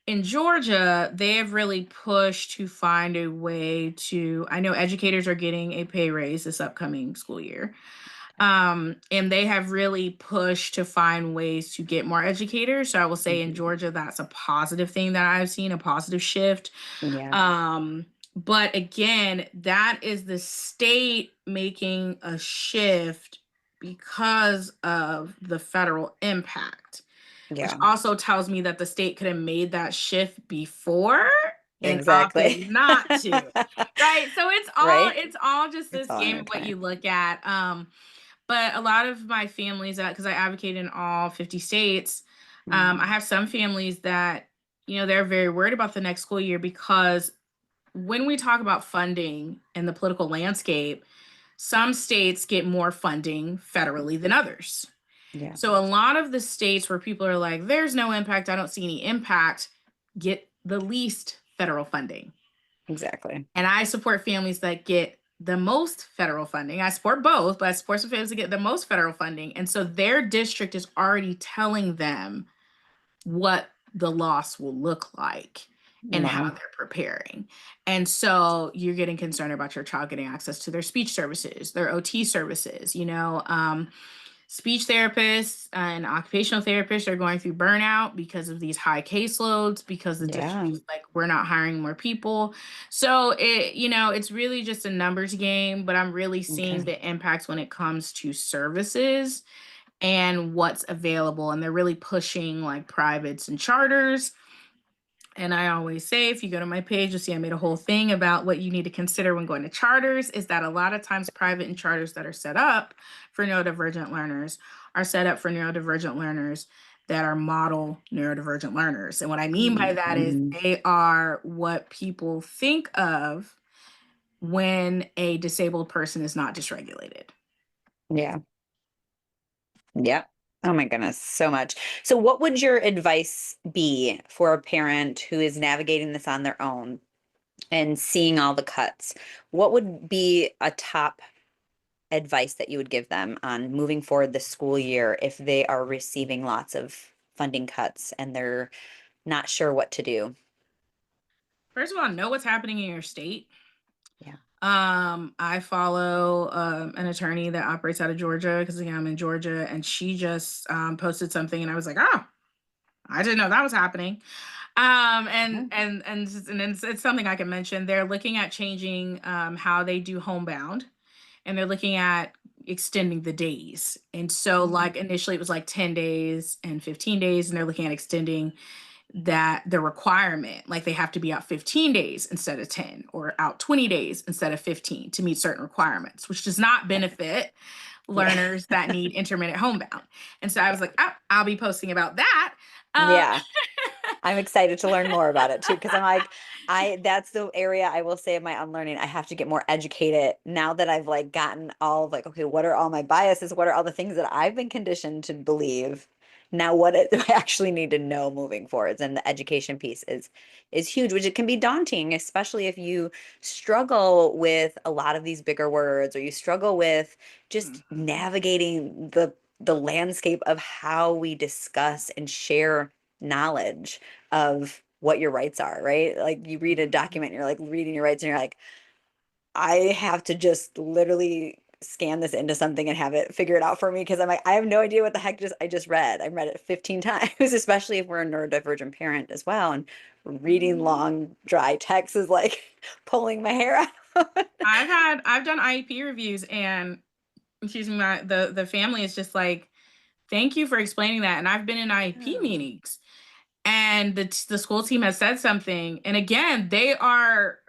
in Georgia, they have really pushed to find a way to, I know educators are getting a pay raise this upcoming school year. And they have really pushed to find ways to get more educators. So I will say in Mhm. Georgia, that's a positive thing that I've seen, a positive shift. Yeah, Um, but again, that is the state making a shift because of the federal impact, which yeah, also tells me that the state could have made that shift before and opted exactly. not to. Right. So it's all Right? it's all just It's this all game of what you intertwined. look at. But a lot of my families that because I advocate in all 50 states, I Mhm. have some families that, they're very worried about the next school year because when we talk about funding and the political landscape, some states get more funding federally than others. Yeah, So a lot of the states where people are like, there's no impact, I don't see any impact, get the least federal funding. exactly. And I support families that get the most federal funding. I support both, but I support some families that get the most federal funding. And so their district is already telling them what the loss will look like and how Wow. they're preparing. And so you're getting concerned about your child getting access to their speech services, their OT services, speech therapists and occupational therapists are going through burnout because of these high caseloads, because the district Yeah. is like, we're not hiring more people. So it's really just a numbers game, but I'm really seeing Okay. the impacts when it comes to services and what's available. And they're really pushing like privates and charters. And I always say, if you go to my page, you'll see I made a whole thing about what you need to consider when going to charters is that a lot of times private and charters that are set up for neurodivergent learners are set up for neurodivergent learners that are model neurodivergent learners. And what I mean by that is Mhm. they are what people think of when a disabled person is not dysregulated. Yeah. Yeah. Oh my goodness, so much. So what would your advice be for a parent who is navigating this on their own and seeing all the cuts? What would be a top advice that you would give them on moving forward this school year if they are receiving lots of funding cuts and they're not sure what to do? First of all, know what's happening in your state. Yeah. I follow an attorney that operates out of Georgia because again, I'm in Georgia, and she just posted something, and I was like, oh, I didn't know that was happening. And Mhm. it's something I can mention. They're looking at changing how they do homebound, and they're looking at extending the days. And so, like initially, it was like 10 days and 15 days, and they're looking at extending that the requirement, like they have to be out 15 days instead of 10 or out 20 days instead of 15 to meet certain requirements, which does not Yeah. benefit Yeah. learners that need intermittent homebound. And so I was Yeah. like, oh, I'll be posting about that. Um, Yeah. I'm excited to learn more about it too, because I'm like, that's the area I will say of my unlearning. I have to get more educated now that I've like gotten all of like, okay, what are all my biases? What are all the things that I've been conditioned to believe? Now, do I actually need to know moving forwards? And the education piece is huge, which it can be daunting, especially if you struggle with a lot of these bigger words or you struggle with just mhm, navigating the landscape of how we discuss and share knowledge of what your rights are, right? Like you read a mhm. document, you're like reading your rights, and you're like, I have to just literally scan this into something and have it figure it out for me because I'm like, I have no idea what the heck I just read. I read it 15 times, especially if we're a neurodivergent parent as well. And reading Mhm. long, dry text is like pulling my hair out. I've done IEP reviews, and excuse me, the family is just like, thank you for explaining that. And I've been in IEP Oh, meetings, and the school team has said something, and again, they are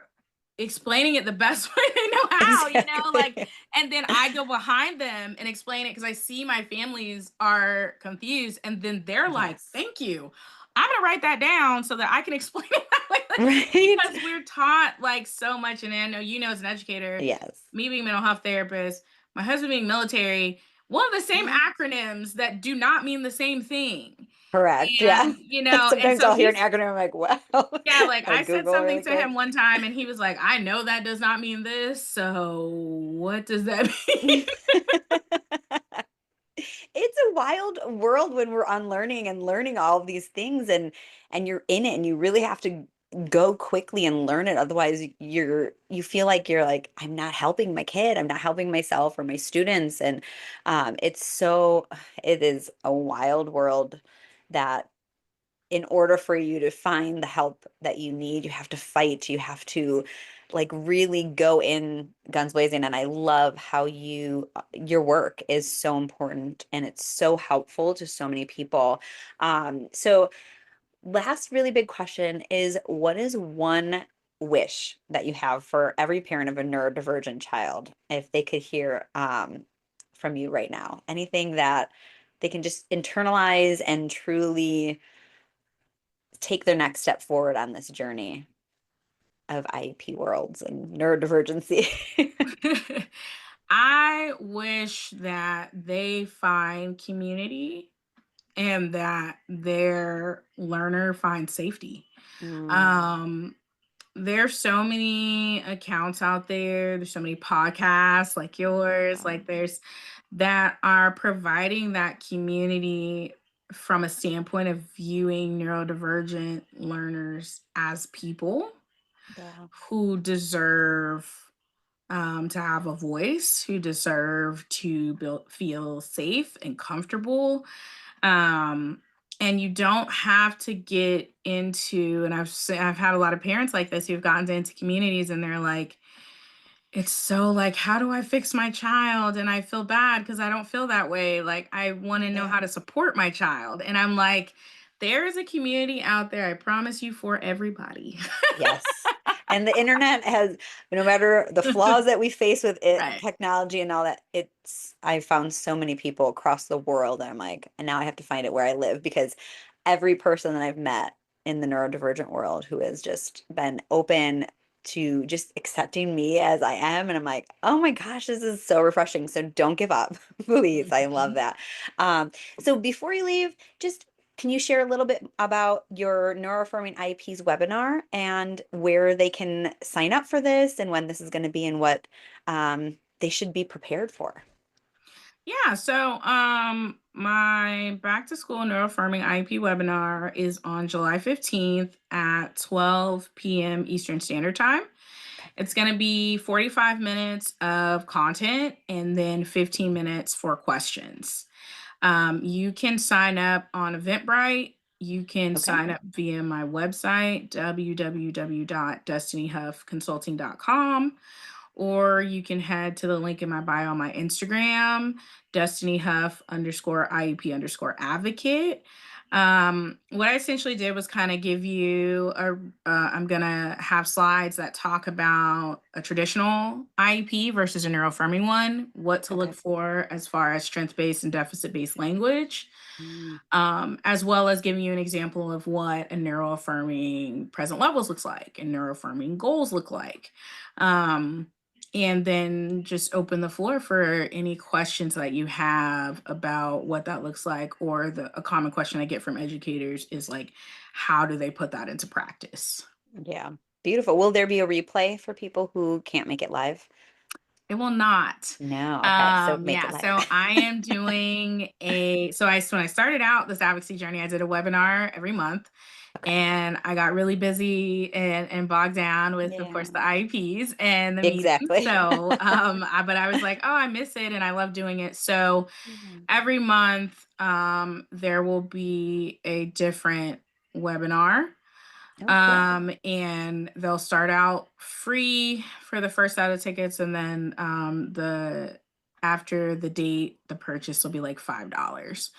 explaining it the best way they know how, like, exactly. and then I go behind them and explain it because I see my families are confused, and then they're like, Yes. thank you. I'm gonna write that down so that I can explain it that way Right? Because we're taught like so much, and I know you know as an educator, Yes. me being a mental health therapist, my husband being military, one of the same acronyms that do not mean the same thing. Correct. Yeah. And, you know, and Sometimes so I'll hear an he's acronym. I'm like, wow. yeah, like I'll I said Google something really to him quick. one time and he was like, I know that does not mean this. So what does that mean? It's a wild world when we're unlearning and learning all of these things, and you're in it and you really have to go quickly and learn it. Otherwise, you feel like you're like, I'm not helping my kid, I'm not helping myself or my students. And it's so it is a wild world that in order for you to find the help that you need, you have to fight, you have to like really go in guns blazing. And I love how your work is so important and it's so helpful to so many people. So last really big question is, what is one wish that you have for every parent of a neurodivergent child if they could hear from you right now? Anything that they can just internalize and truly take their next step forward on this journey of IEP worlds and neurodivergency. I wish that they find community and that their learner finds safety. Mm, Um, there's so many accounts out there. There's so many podcasts like yours, yeah, like there's that are providing that community from a standpoint of viewing neurodivergent learners as people yeah, who deserve to have a voice, who deserve to feel safe and comfortable. Um, and you don't have to get into, and I've had a lot of parents like this who've gotten into communities and they're like, it's so like, how do I fix my child? And I feel bad because I don't feel that way. Like, I want to know yeah. how to support my child. And I'm like, there is a community out there, I promise you, for everybody. Yes. And the internet has, no matter the flaws that we face with it, Right. technology and all that, I found so many people across the world. And I'm like, and now I have to find it where I live because every person that I've met in the neurodivergent world who has just been open to just accepting me as I am. And I'm like, oh my gosh, this is so refreshing. So don't give up, please. I love Mhm. that. Um, so before you leave, just can you share a little bit about your Neuroaffirming IEP's webinar and where they can sign up for this and when this is going to be and what they should be prepared for? Yeah, so my back to school neuroaffirming IEP webinar is on July 15th at 12 p.m. Eastern Standard Time. Okay. It's going to be 45 minutes of content and then 15 minutes for questions. You can sign up on Eventbrite. You can Okay. sign up via my website, www.destinyhuffconsulting.com, or you can head to the link in my bio on my Instagram, Destiny Huff underscore IEP underscore advocate. What I essentially did was kind of give you I'm gonna have slides that talk about a traditional IEP versus a neuroaffirming one, what to look Okay. for as far as strength-based and deficit-based language, Mm, as well as giving you an example of what a neuroaffirming present levels looks like and neuroaffirming goals look like. Um, and then just open the floor for any questions that you have about what that looks like, or a common question I get from educators is like, how do they put that into practice? yeah. Beautiful. Will there be a replay for people who can't make it live? It will not. No. Okay. So make it Yeah, live. so I am doing when I started out this advocacy journey, I did a webinar every month. Okay. And I got really busy and bogged down with, of course, Yeah. the IEPs and the meetings. Exactly. So, but I was like, oh, I miss it and I love doing it. So Yeah. every month, there will be a different webinar. Oh, cool. And they'll start out free for the first set of tickets, and then after the date, the purchase will be like $5.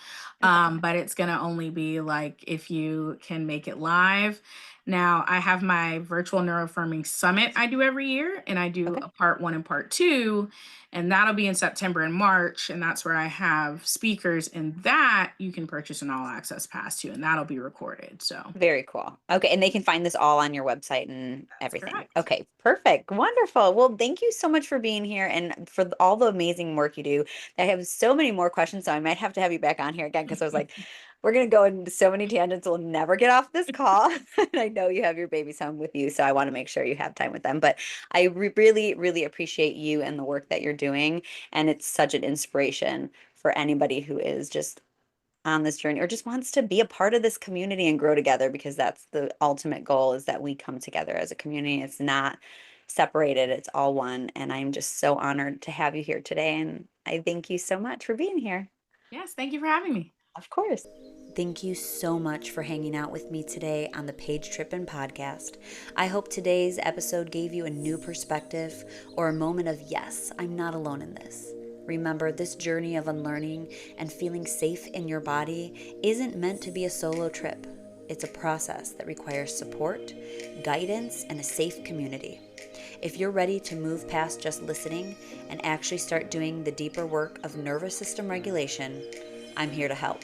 But it's going to only be like if you can make it live. Now, I have my virtual neuroaffirming summit I do every year, and I do Okay. a part one and part two, and that'll be in September and March. And that's where I have speakers, and that you can purchase an all access pass to, and that'll be recorded. So Very cool. Okay. And they can find this all on your website and that's everything. correct. Okay. Perfect. Wonderful. Well, thank you so much for being here and for all the amazing work you do. I have so many more questions, so I might have to have you back on here again because I was like, we're going to go into so many tangents. We'll never get off this call. And I know you have your babies home with you, so I want to make sure you have time with them. But I really, really appreciate you and the work that you're doing. And it's such an inspiration for anybody who is just on this journey or just wants to be a part of this community and grow together, because that's the ultimate goal, is that we come together as a community. It's not separated, it's all one. And I'm just so honored to have you here today. And I thank you so much for being here. Yes, thank you for having me. Of course. Thank you so much for hanging out with me today on the Paige Trippin' podcast. I hope today's episode gave you a new perspective or a moment of, yes, I'm not alone in this. Remember, this journey of unlearning and feeling safe in your body isn't meant to be a solo trip. It's a process that requires support, guidance, and a safe community. If you're ready to move past just listening and actually start doing the deeper work of nervous system regulation, I'm here to help.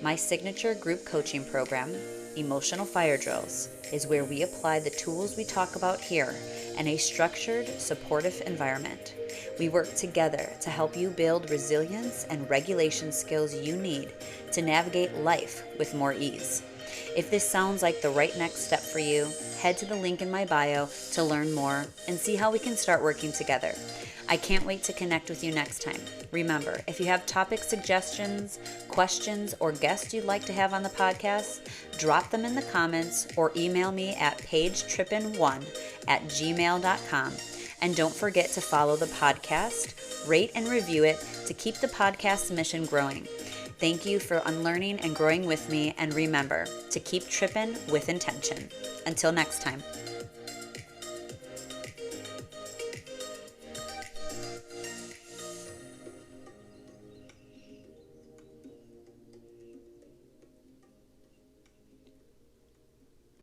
My signature group coaching program, Emotional Fire Drills, is where we apply the tools we talk about here in a structured, supportive environment. We work together to help you build resilience and regulation skills you need to navigate life with more ease. If this sounds like the right next step for you, head to the link in my bio to learn more and see how we can start working together. I can't wait to connect with you next time. Remember, if you have topic suggestions, questions, or guests you'd like to have on the podcast, drop them in the comments or email me at pagetrippin1@gmail.com. And don't forget to follow the podcast, rate and review it to keep the podcast's mission growing. Thank you for unlearning and growing with me, and remember to keep tripping with intention. Until next time.